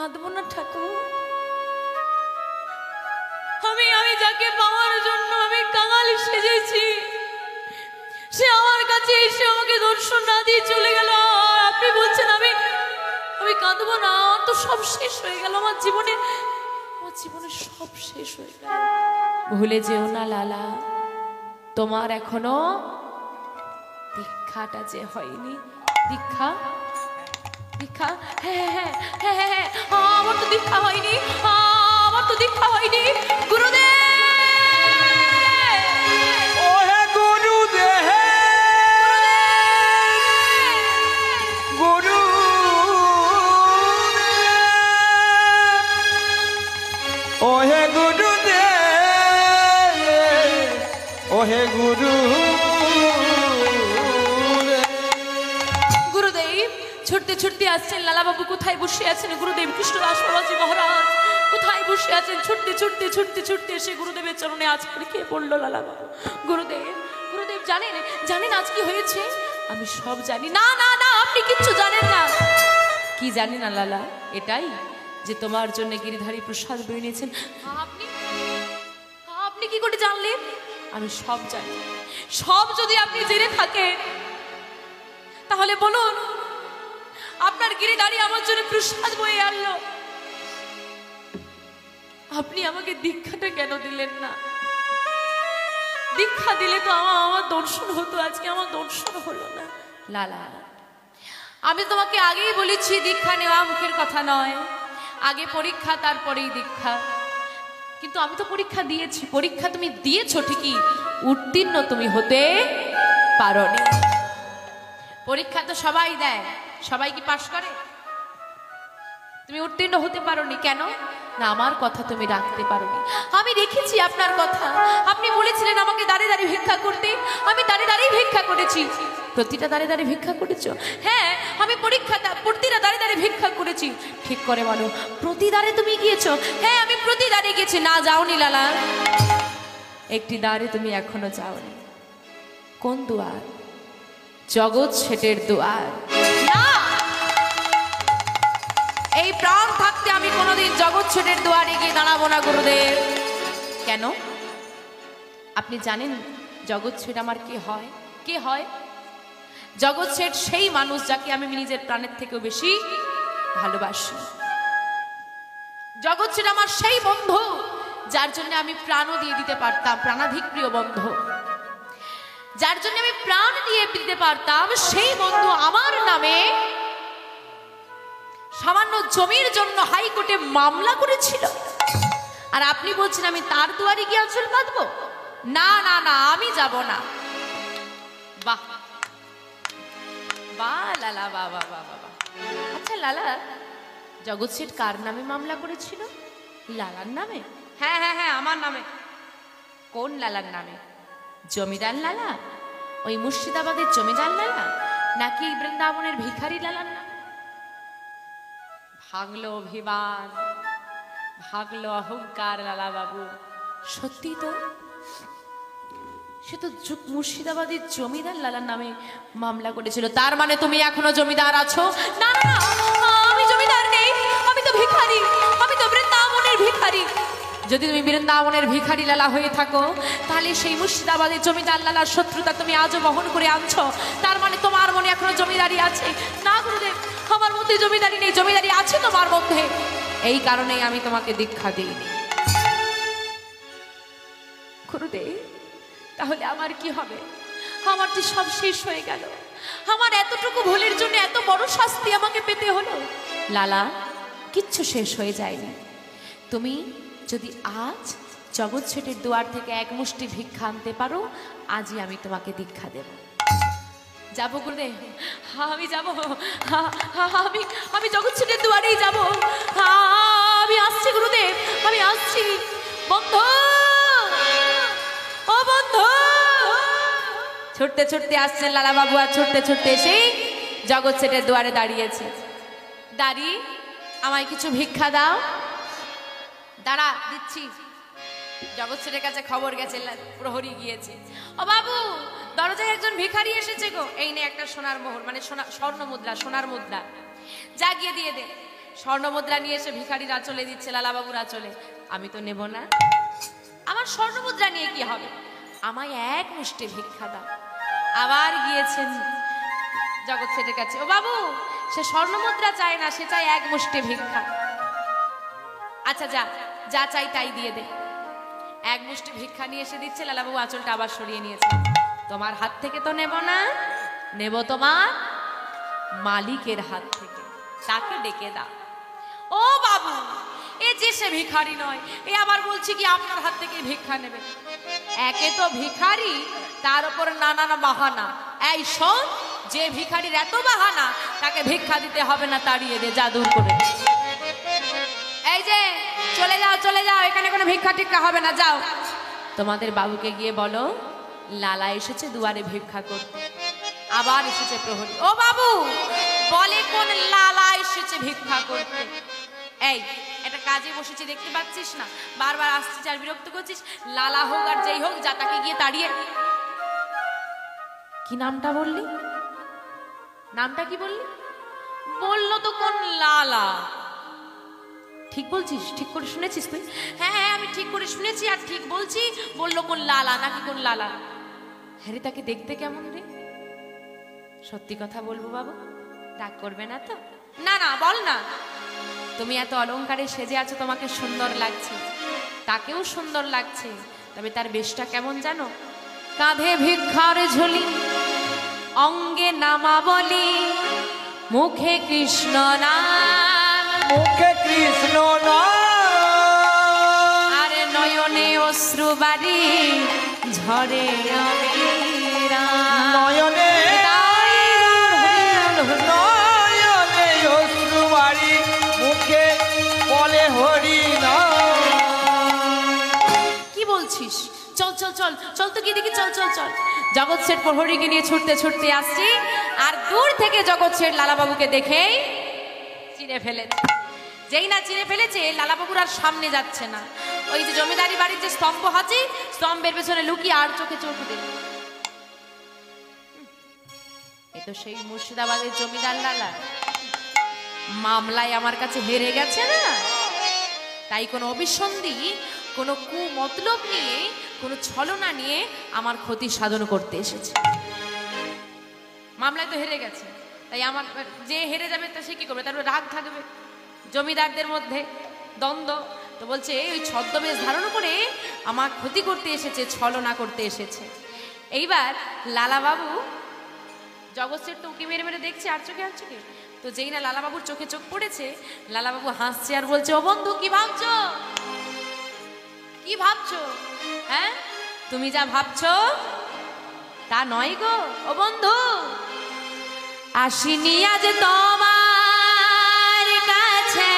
কাঁদবো না ঠাকুর। আমি যাকে পাওয়ার জন্য আমি কাঙালি সেজেছি, সে আমার কাছে এসে আমাকে দর্শন না দিয়ে চলে গেল। আপনি বলছেন আমি কাঁদবো না? আমার তো সব শেষ হয়ে গেল, আমার জীবনে সব শেষ হয়ে গেল। ভুলে যেও না লালা, তোমার এখনো দীক্ষাটা যে হয়নি। দীক্ষা দীক্ষা হ্যাঁ হ্যাঁ হ্যাঁ হ্যাঁ হ্যাঁ, আমার তো দীক্ষা হয়নি, আমার তো দীক্ষা হয়নি। গুরুদেব ওহে গুরু গুরুদেব ছুটতে ছুটতে আসছেন। লালা বাবু কোথায় বসে আছেন? গুরুদেব কৃষ্ণদাস বাবাজি মহারাজ কোথায় বসে আছেন? ছুটতে ছুটতে ছুটতে ছুটতে এসে গুরুদেবের চরণে আজ করে খেয়ে পড়লো লালা বাবু। গুরুদেব গুরুদেব জানেন আজ কি হয়েছে? আমি সব জানি। না না না, আপনি কিচ্ছু জানেন না। কি জানি না লালা? এটাই যে তোমার জন্য গিরিধারী প্রসাদ বয়ে নিয়েছেন। আপনি কি করে জানলেন? আমি সব জানি। সব যদি আপনি জেনে থাকেন তাহলে বলুন, আপনার গিরিধারী আমার জন্য প্রসাদ বয়ে আনলো, আপনি আমাকে দীক্ষাটা কেন দিলেন না? দীক্ষা দিলে তো আমার দর্শন হতো, আজকে আমার দর্শন হলো না। লালা আমি তোমাকে আগেই বলেছি, দীক্ষা নেওয়া মুখের কথা নয়, আগে পরীক্ষা তারপরেই দীক্ষা। কিন্তু আমি তো পরীক্ষা দিয়েছি। পরীক্ষা তুমি দিয়েছো ঠিকই, উত্তীর্ণ তুমি হতে পারোনি। পরীক্ষা তো সবাই দেয়, সবাই কি পাশ করে? তুমি উত্তীর্ণ হতে পারোনি কেন? না আমার কথা তুমি রাখতে পারোনি। আমি রেখেছি আপনার কথা। আপনি বলেছিলেন আমাকে দাঁড়িয়ে দাঁড়িয়ে ভিক্ষা করতে, আমি দাঁড়িয়ে দাঁড়িয়ে ভিক্ষা করেছি। প্রতিটা দাঁড়িয়ে দাঁড়িয়ে ভিক্ষা করেছো? হ্যাঁ, আমি প্রতিটা দাঁড়িয়ে দাঁড়িয়ে ভিক্ষা করেছি। ঠিক করে বলো, প্রতি দ্বারে তুমি গিয়েছো? হ্যাঁ, আমি প্রতি দ্বারে গেছি। না যাওনি লালা, একটি দ্বারে তুমি এখনো যাওনি। কোন দুয়ার? জগৎ শেঠের দুয়ার। না, এই প্রাণ থাকতে আমি কোনোদিন জগৎ শেঠের দুয়ারে গিয়ে দাঁড়াবো না গুরুদেব। কেন? আপনি জানেন জগৎ শেঠ আমার কে হয়? কে হয়? জগৎ শেঠ সেই মানুষ যাকে আমি নিজের প্রাণের থেকেও বেশি ভালোবাসি। জগৎ শেঠ আমার সেই বন্ধু যার জন্য আমি প্রাণও দিয়ে দিতে পারতাম, প্রাণাধিক প্রিয় বন্ধু, যার জন্য আমি প্রাণ দিয়ে দিতে পারতাম। সেই বন্ধু আমার নামে সামান্য জমির জন্য হাইকোর্টে মামলা করেছিল, আর আপনি বলছেন আমি তার দুয়ারে গিয়ে আঁচল বাঁধবো? না না না, আমি যাব না। বাহ বাহ লালা, বাহ বাহ বাহ বাহ। আচ্ছা লালা, জগৎ শেঠ কার নামে মামলা করেছিল? লালার নামে? হ্যাঁ হ্যাঁ হ্যাঁ, আমার নামে। কোন লালার নামে? জমিদার লালা, ওই মুর্শিদাবাদের জমিদার লালা, নাকি বৃন্দাবনের ভিখারি লালার নামে? ভাগলো অভিমান, ভাগলো অহংকার লালা বাবু। সত্যি তো, সে তো মুর্শিদাবাদের জমিদার লালার নামে মামলা করেছিল। তার মানে তুমি এখনো জমিদার আছো? না না, আমি জমিদার নেই, আমি তো ভিখারি, আমি তো বৃন্দাবনের ভিখারি। যদি তুমি বৃন্দাবনের ভিখারি লালা হয়ে থাকো, তাহলে সেই মুর্শিদাবাদের জমিদার লালার শত্রুতা তুমি আজও বহন করে আনছো। তার মানে তোমার মনে এখনো জমিদারি আছে? না গুরুদেব, আমার মধ্যে জমিদারি নেই, জমিদারি আছে তোমার মধ্যে। এই কারণেই আমি তোমাকে দীক্ষা দিইনি। গুরুদেব, তাহলে আমার কি হবে? আমার যে সব শেষ হয়ে গেল। আমার এতটুকু ভুলের জন্য এত বড় শাস্তি আমাকে পেতে হলো। লালা, কিচ্ছু শেষ হয়ে যায়নি। তুমি যদি আজ জগৎ শেঠের দুয়ার থেকে এক মুষ্টি ভিক্ষা আনতে পারো, আজই আমি তোমাকে দীক্ষা দেব। যাবো গুরুদেব, আমি যাবো, আমি জগৎ শেঠের দুয়ারেই যাবো। আমি আসছি গুরুদেব, আমি আসছি। বন্ধু, ও বন্ধু। ছুটতে ছুটতে আসছেন লালা বাবু, আর ছুটতে ছুটতে এসে জগৎ শেঠের দুয়ারে দাঁড়িয়েছে। দাঁড়ি, আমায় কিছু ভিক্ষা দাও। দাঁড়া, দিচ্ছি। জগৎ শেঠের কাছে খবর গেছে, প্রহরী গিয়েছে। ও বাবু, দরজায় একজন ভিখারি এসেছে গো। এই নে একটা সোনার মোহর, মানে স্বর্ণ মুদ্রা, সোনার মুদ্রা, যা গিয়ে দিয়ে দে। স্বর্ণমুদ্রা নিয়ে এসে ভিখারির আঁচলে দিচ্ছে, লালাবাবুর আঁচলে। আমি তো নেব না, আমার স্বর্ণমুদ্রা নিয়ে কি হবে, আমায় এক মুষ্টি ভিক্ষা দাও। আবার গিয়েছেন জগৎ শেঠের কাছে। ও বাবু, সে স্বর্ণমুদ্রা চায় না, সে চায় এক মুষ্টি ভিক্ষা। আচ্ছা যা যা চাই তাই দিয়ে দে। এক মুষ্টি ভিক্ষা নিয়ে এসে দিচ্ছে, লালাবাবু আঁচলটা আবার সরিয়ে নিয়েছে। তোমার হাত থেকে তো নেব না, নেব তোমার মালিকের হাত থেকে, তাকে ডেকে দাও। ও বাবু, এ যে সে ভিখারি নয়, এ আবার বলছি কি আপনার হাত থেকে ভিক্ষা নেবে। একে তো ভিখারি, তার উপর নানান বাহানা। এই শোন, যে ভিখারির এত বাহানা, তাকে ভিক্ষা দিতে হবে না, তাড়িয়ে দে, যা দূর করে। এই যে চলে যাও, চলে যাও, এখানে কোনো ভিক্ষা টিক্ষা হবে না, যাও। তোমাদের বাবুকে গিয়ে বলো লালা এসেছে দুয়ারে ভিক্ষা করতে। আবার এসেছে প্রহরী। ও বাবু, বলে কোন লালা এসেছে ভিক্ষা করতে? এই একটা কাজে বসেছি, দেখতে পাচ্ছিস না, বারবার আসছিস আর বিরক্ত করছিস। লালা হোক আর যেই হোক, যা, তাকে গিয়ে তাড়িয়ে। কি নামটা বললি? নামটা কি বললি? বললো তো কোন লালা। ঠিক বলছিস? ঠিক করে শুনেছিস তুই? হ্যাঁ হ্যাঁ, আমি ঠিক করে শুনেছি আর ঠিক বলছি। বললো কোন লালা, নাকি কোন লালা? হ্যাঁ রে, তাকে দেখতে কেমন রে? সত্যি কথা বলবো বাবু, রাগ করবে না তো? না না, বল না। তুমি এত অলংকারে সেজে আছো, তোমাকে সুন্দর লাগছে, তাকেও সুন্দর লাগছে, তবে তার বেশটা কেমন জানো? কাঁধে ভিক্ষার ঝুলি, অঙ্গে নামাবলি, মুখে কৃষ্ণ নাম, মুখে কৃষ্ণ নাম, আরে নয়নে অশ্রুবারি ঝরে অবিরাম। নয়নে নয়নে অশ্রুবারি, মুখে বলে হরি নাম। কি বলছিস? চল চল চল চল তো, কি দেখি, চল চল চল। জগৎ শেঠ প্রহরীকে নিয়ে ছুটতে ছুটতে আসছি, আর দূর থেকে জগৎ শেঠ লালাবাবুকে দেখেই চিনে ফেলেছে। যেই না চিনে ফেলেছে, লালাবাবুর আর সামনে যাচ্ছে না। ওই যে জমিদারি বাড়ির যে স্তম্ভ আছে, স্তম্ভের পেছনে লুকিয়ে আর চোখে চোখ দিল। এ তো সেই মুর্শিদাবাদের জমিদার লালা, মামলায় আমার কাছে হেরে গেছে না, তাই কোনো অভিসন্ধি, কোনো কুমতলব নিয়ে, কোনো ছলনা নিয়ে আমার ক্ষতি সাধন করতে এসেছে। মামলায় তো হেরে গেছে, তাই আমার যে হেরে যাবে তা সে কি করবে? তার রাগ থাকবে, জমিদারদের মধ্যে দ্বন্দ্ব। তো বলছে ওই ছদ্মবেশ ধারণ করে আমার ক্ষতি করতে এসেছে, ছলনা করতে এসেছে। এইবার লালাবাবু, জগৎ শেঠ তো উকি মেরে মেরে দেখছে আর চোখে আর চোখে। তো যেই না লালাবাবুর চোখে চোখ পড়েছে, লালাবাবু হাসছে আর বলছে, ও বন্ধু, কি ভাবছো? কি ভাবছো? হ্যাঁ, তুমি যা ভাবছো তা নয় গো ও বন্ধু। আসিনি আজ তোমার কাছে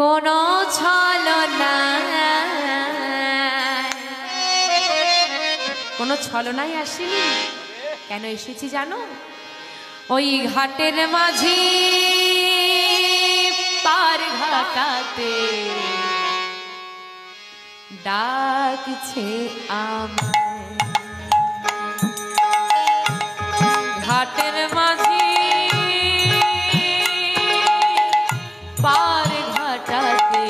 কোনো ছলনা, কোনো ছলনাই আসেনি। কেন এসেছি জানো? ওই ঘাটের মাঝি পার ঘাটাতে ডাকছে আমায়, ঘাটের মাঝি পার ঘাটাতে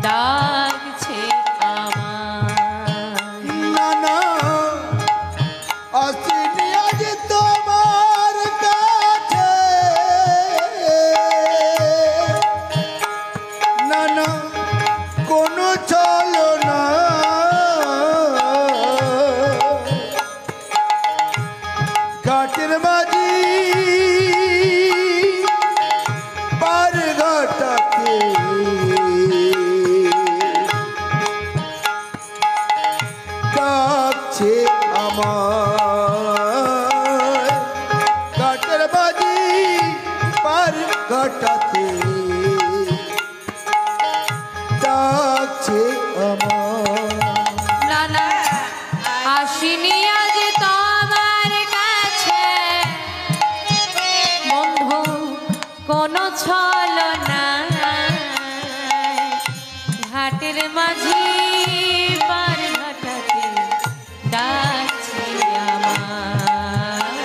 ডাকছে আমায়। নানা আসিনি আজ তোমার কাছে, নানা কোনো ছলনা, ঘাটের মাঝি পার ঘাটাতে ডাকছে আমায়, ঘাটের মাঝি পার ঘাটাতে ডাকছে আমায়। না না, আসিনি আজ তোমার কাছে বন্ধু কোনো ছলনা, ঘাটের মাঝি পার ঘাটাতে ডাকছে আমায়।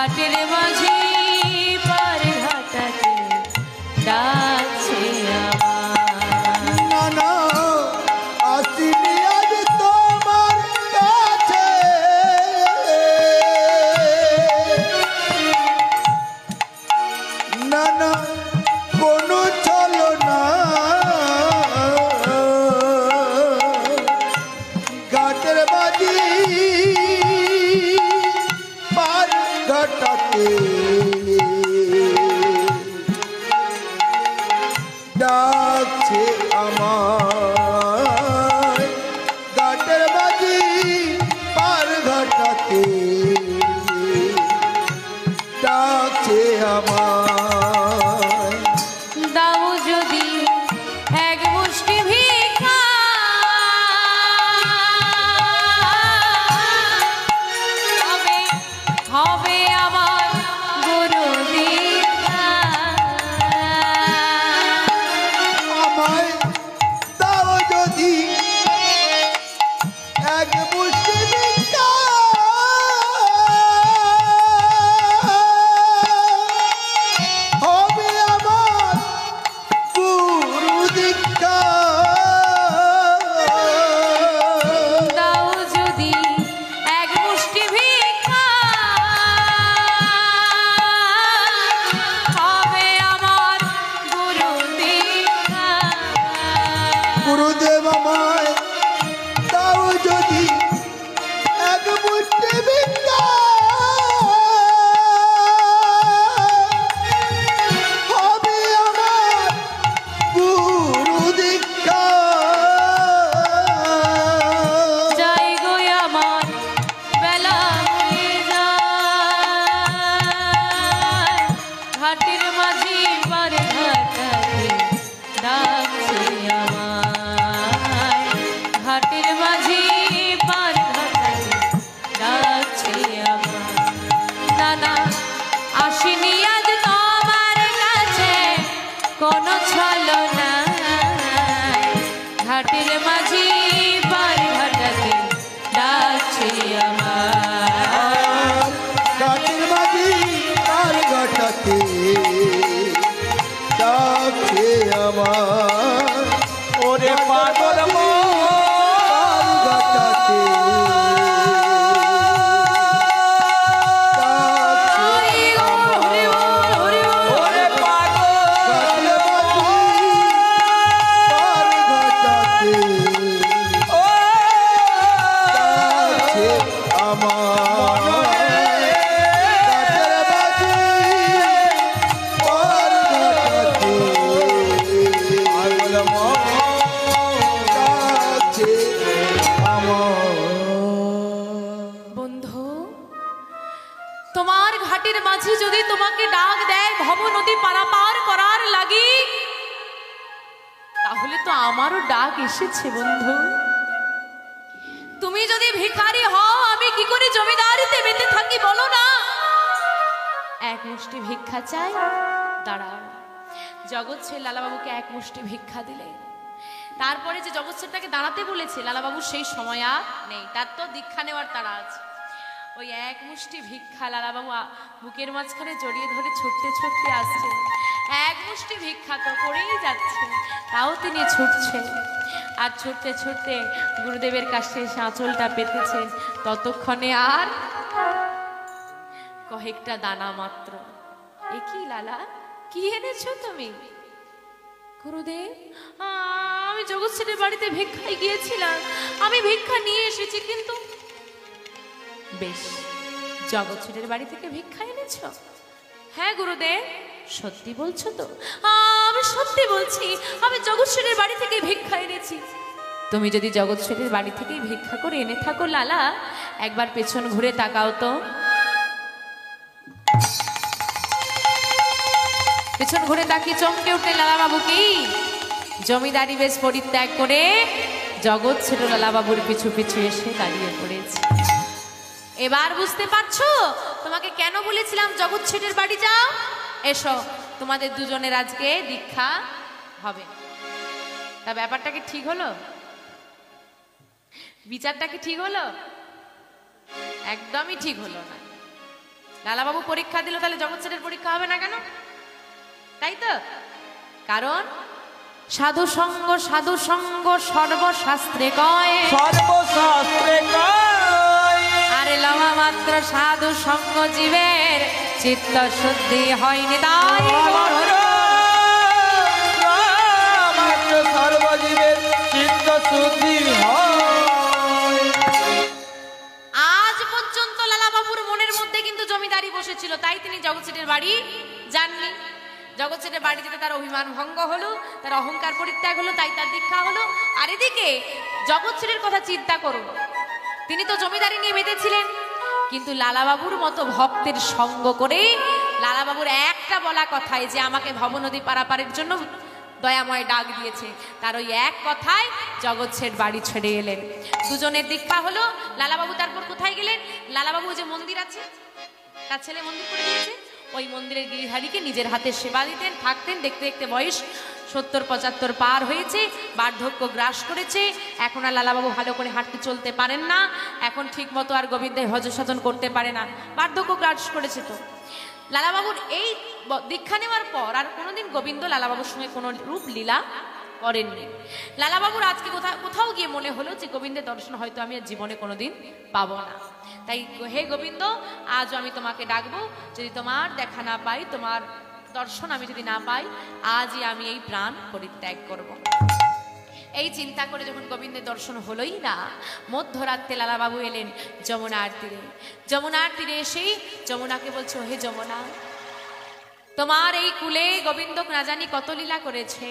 ঘাটের মাঝি পার ঘাটাতে ডাকছে আমার। না না আসিনি আজ তোমার কাছে, না না কোনো চলো না ঘাটের বাজি পার ঘাটাতে ডাকছে আমার, ঘাটের বাজি পার ঘাটাতে ডাকছে আমার। দাও যদি এক মুষ্টি ভিক্ষা, হবে হবে আমার গুরু দীক্ষা। আমায় দাও যদি এক মুষ্টি ভিক্ষা, হবে আমার গুরু দীক্ষা। দাও যদি এক মুষ্টি ভিক্ষা, হবে আমার গুরু দীক্ষা। গুরুদেব আমায় দাও যদি এক মুষ্টি ভিক্ষা, হবে আমার গুরু দীক্ষা। যাই গো আমার বেলা হয়ে যায়, ঘাটের মাঝি পারে ঘাটাতে ডাকছে আমায়। ঘাটের মাঝি পার ঘাটাতে ডাকছে আমায়। না না আসিনি আজ তোমার কাছে কোনো ছলনা, ঘাটের মাঝি পার ঘাটাতে ডাকছে আমার। ঘাটের মাঝি আর ঘাটাতে ডাকছে আমার। ওরে পাগল আর ঘাটাতে ডাকছে হরি বল, হরি বল, হরি বল। ওরে পাগল ঘাটের মাঝি আর ঘাটাতে ও ডাকছে আমার। ঘাটের মাঝি আর ঘাটাতে পাগল ডাকছে আমার। বন্ধু, তোমার ঘাটের মাঝি যদি তোমাকে ডাক দেয় ভব নদী পারাপার করার লাগি, তাহলে তো আমারও ডাক এসেছে বন্ধু। তুমি যদি ভিখারি হও, আমি কি করে জমিদারিতে বেঁধে থাকি বলো না? এক মুষ্টি ভিক্ষা চাই। দাঁড়াও, জগৎ ছেড়ে লালাবাবুকে এক মুষ্টি ভিক্ষা দিলে, তারপরে যে জগৎ ছেড়ে তাকে দাঁড়াতে বলেছে, লালাবাবু সেই সময় আর নেই, তার তো দীক্ষা নেওয়ার তারা আছে। ওই এক মুষ্টি ভিক্ষা লালাবাবু বুকের মাঝখানে জড়িয়ে ধরে ছুটতে ছুটতে আসছে। এক মুষ্টি ভিক্ষা তো করেই যাচ্ছে, তাও তিনি ছুটছে। আর ছুটতে ছুটতে গুরুদেবের কাছে এসে আঁচলটা পেতেছে, ততক্ষণে আর কয়েকটা দানা মাত্র। এ কি লালা, কি এনেছো তুমি? গুরুদেব, আমি জগৎ সেনের বাড়িতে ভিক্ষায় গিয়েছিলাম, আমি ভিক্ষা নিয়ে এসেছি। কিন্তু বেশ, জগৎ সেনের বাড়ি থেকে ভিক্ষা এনেছো? হ্যাঁ গুরুদেব। সত্যি বলছো তো? আমি সত্যি বলছি, আমি জগৎ সেনের বাড়ি থেকে ভিক্ষা এনেছি। তুমি যদি জগৎ সেনের বাড়ি থেকে ভিক্ষা করে এনে থাকো লালা, একবার পেছন ঘুরে তাকাও তো। পেছন ঘুরে তাকিয়ে চমকে উঠলে লালাবাবু কি জমিদারি বেশ পরিত্যাগ করে জগৎ ছেড়ে লালাবাবুর পিছু পিছু এসে দাঁড়িয়ে পড়েছে। এবার বুঝতে পারছো তোমাকে কেন বলেছিলাম জগৎ ছেড়ের বাড়ি যাও? এসো, তোমাদের দুজনের আজকে দীক্ষা হবে। তা ব্যাপারটা কি ঠিক হলো? বিচারটা কি ঠিক হলো? একদমই ঠিক হলো না। লালাবাবু পরীক্ষা দিল, তাহলে জগৎ সেটের পরীক্ষা হবে না কেন? তাই তো, কারণ সাধু সঙ্গ সর্বশাস্ত্রে কয়, সর্বশাস্ত্রে কয়, আরে লমা মাত্র সাধু সঙ্গ জীবের চিত্ত শুদ্ধি হয়নি তাই। মাত্র সর্বজীবের চিত্ত শুদ্ধি হয়। আজ পর্যন্ত লালাবাবুর মনের মধ্যে কিন্তু জমিদারি বসেছিল, তাই তিনি জগৎ সেটের বাড়ি যাননি। জগৎ সেটের বাড়ি যেতে তার অভিমান ভঙ্গ হলো, তার অহংকার পরিত্যাগ হলো, তাই তার দীক্ষা হলো। আর এদিকে জগৎ সেটের কথা চিন্তা করুন, তিনি তো জমিদারি নিয়ে মেতেছিলেন, কিন্তু লালাবাবুর মতো ভক্তের সঙ্গ করে লালাবাবুর একটা বলা কথায় যে আমাকে ভবনদী পারাপারের জন্য দয়াময় ডাক দিয়েছে, তার ওই এক কথায় জগৎ সেট বাড়ি ছেড়ে এলেন। দুজনের দীক্ষা হলো। লালাবাবু তারপর কোথায় গেলেন? লালাবাবু যে মন্দির আছে, তার ছেলে মন্দির করে দিয়েছে, ওই মন্দিরের গিরিধারীকে নিজের হাতে সেবা দিতেন, থাকতেন। দেখতে দেখতে বয়স 70-75 পার হয়েছে, বার্ধক্য গ্রাস করেছে। এখন আর লালাবাবু ভালো করে হাঁটতে চলতে পারেন না, এখন ঠিক মতো আর গোবিন্দের ভজন সাধন করতে পারে না, বার্ধক্য গ্রাস করেছে। তো লালাবাবুর এই দীক্ষা নেওয়ার পর আর কোনোদিন গোবিন্দ লালাবাবুর সঙ্গে কোনো রূপ লীলা করেননি। লালাবাবুর আজকে কোথাও গিয়ে মনে হলো যে গোবিন্দের দর্শন হয়তো আমি আর জীবনে কোনোদিন পাবো না, তাই হে গোবিন্দ, আজও আমি তোমাকে ডাকবো, যদি তোমার দেখা না পাই, তোমার দর্শন আমি যদি না পাই, আজই আমি এই প্রাণ পরিত্যাগ করব। এই চিন্তা করে যখন গোবিন্দের দর্শন হলোই না, মধ্যরাত্রে লালাবাবু এলেন যমুনার তীরে। যমুনার তীরে এসেই যমুনাকে বলছো, হে যমুনা, তোমার এই কুলে গোবিন্দ না জানি কত লীলা করেছে,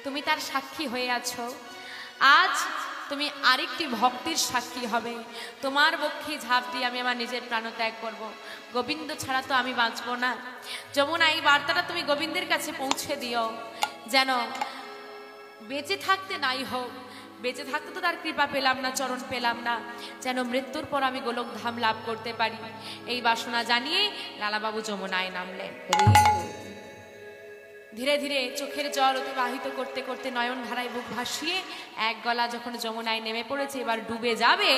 তুমি তার সাক্ষী হয়ে আছো। আজ তুমি আরেকটি ভক্তির সাক্ষী হবে, তোমার বক্ষে ঝাঁপ দিয়ে আমি আমার নিজের প্রাণত্যাগ করব। গোবিন্দ ছাড়া তো আমি বাঁচব না। যমুনা, এই বার্তাটা তুমি গোবিন্দের কাছে পৌঁছে দিও, যেন বেঁচে থাকতে নাই হোক, বেঁচে থাকতে তো তার কৃপা পেলাম না, চরণ পেলাম না, যেন মৃত্যুর পর আমি গোলক ধাম লাভ করতে পারি। এই বাসনা জানিয়ে লালাবাবু যমুনায় নামলেন। ধীরে ধীরে চোখের জল অতিবাহিত করতে করতে নয়ন ধারায় বুক ভাসিয়ে এক গলা যখন যমুনায় নেমে পড়েছে, এবার ডুবে যাবে,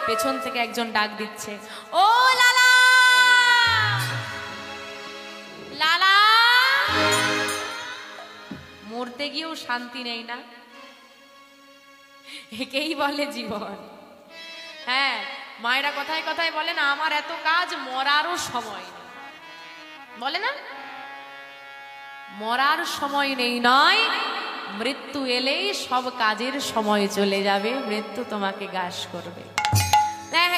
পেছন থেকে একজন ডাক দিচ্ছে, ও লালা, লালা। মরতে গিয়েও শান্তি নেই না, একেই বলে জীবন। হ্যাঁ, মায়েরা কথায় কথায় বলে না, আমার এত কাজ, মরারও সময় নেই, বলে না, মরার সময় নেই নয়, মৃত্যু এলেই সব কাজের সময় চলে যাবে, মৃত্যু তোমাকে গ্রাস করবে।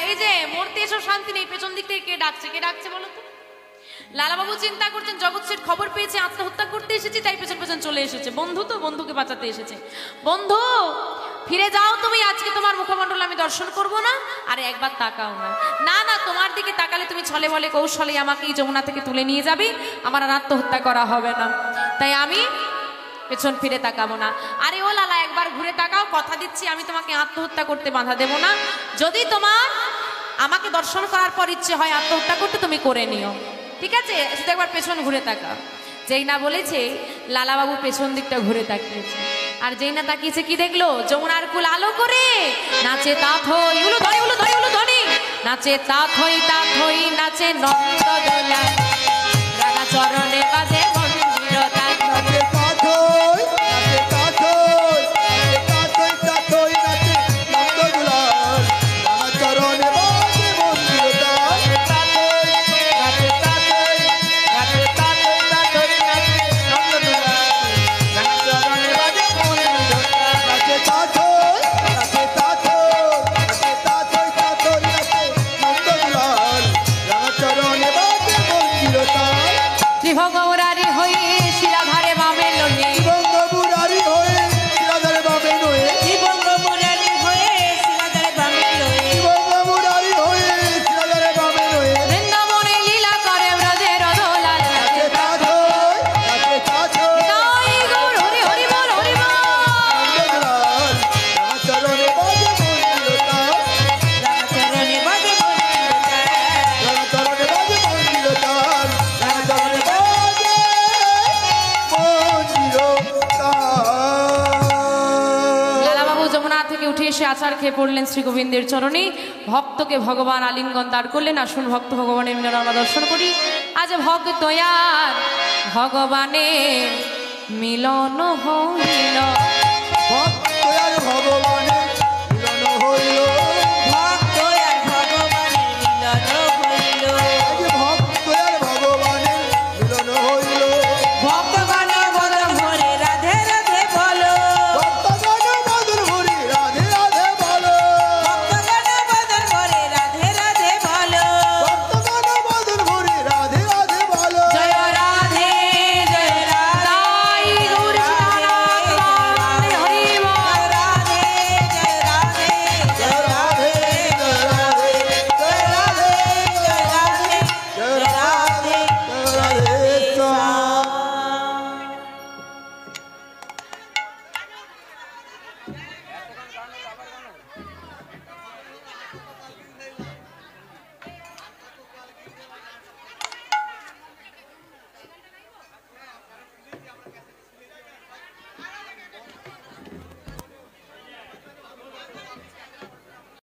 এই যে মরতে এসব শান্তি নেই, পেছন দিক থেকে কে ডাকছে, কে ডাকছে বলো তো? লালাবাবু চিন্তা করছেন, জগৎ সেট খবর পেয়েছে আত্মহত্যা করতে এসেছি, তাই পেছন পেছন চলে এসেছে। বন্ধু তো বন্ধুকে বাঁচাতে এসেছে। বন্ধু, ফিরে যাও তুমি, আজকে তোমার মুখমণ্ডল আমি দর্শন করব না, আর একবার তাকাও না। না না, তোমার দিকে তাকালে তুমি ছলে বলে কৌশলে আমাকে এই যমুনা থেকে তুলে নিয়ে যাবে, আমার আর আত্মহত্যা করা হবে না, তাই আমি পেছন ফিরে তাকাবো না। আরে ও লালা, একবার ঘুরে তাকাও, কথা দিচ্ছি আমি তোমাকে আত্মহত্যা করতে বাধা দেব না। যদি তোমার আমাকে দর্শন করার পর ইচ্ছে হয় আত্মহত্যা করতে, তুমি করে নিও, ঠিক আছে? শুধু একবার পেছন ঘুরে তাকাও। যেই না বলেছে, লালাবাবু পেছন দিকটা ঘুরে তাকিয়েছে, আর যেই না তাকিয়েছে কি দেখলো? যমুনার কুল আলো করে নাচে তাথই, উলু ধরি উলু ধরি উলু ধরি, নাচে তাথই তাথই, নাচে নন্দদোলা, রাগা চরণে বাজে মন্দির তাথই। নাচে তাথই, নাচে তাথই, নাচে তাথই তাথই, নাচে নন্দদোলাল, রাঙা চরণে বাজে মন্দির তাল। তাতই, নাচে তাতই, নাচে তাতই তাতই, নাচে নন্দদোলাল, রাঙা চরণে বাজে মন্দির তাল। নাচে তাথই, নাচে তাথই, নাচে তাথই তাথই, নাচে নন্দদোলাল, রাঙা চরণে বাজে মন্দির তাল। ত্রিভঙ্গমুরারি হয়ে শিরাধারে বামে লয়ে, বঙ্গমুরারি হয়ে শিরাধারে বামে নয়ে, ত্রিভঙ্গমুরারি হয়ে শিরাধারে বামে লয়ে, বঙ্গমুরারি হয়ে শিরাধারে বামে নয়ে। বৃন্দাবনে লীলা করে ব্রজের দোলাল, নাচে তাথই, নাচে তাথই, তাই গৌর হরি হরি বল হরি বল, নন্দদোলাল, রাঙা চরণে বাজে মন্দির তাল। রাগা চরণে বাজে মন্দির তাল। রাঙা চরণে বাজে মন্দির তাল, রাঙা চরণে বাজে আচার খেয়ে পড়লেন শ্রী গোবিন্দের চরণে, ভক্তকে ভগবান আলিঙ্গন দাঁড় করলেন। আসুন ভক্ত ভগবানের মিলন আমরা দর্শন করি। আজ ভক্ত আর ভগবানের মিলন হইল। ভক্ত আর ভগবান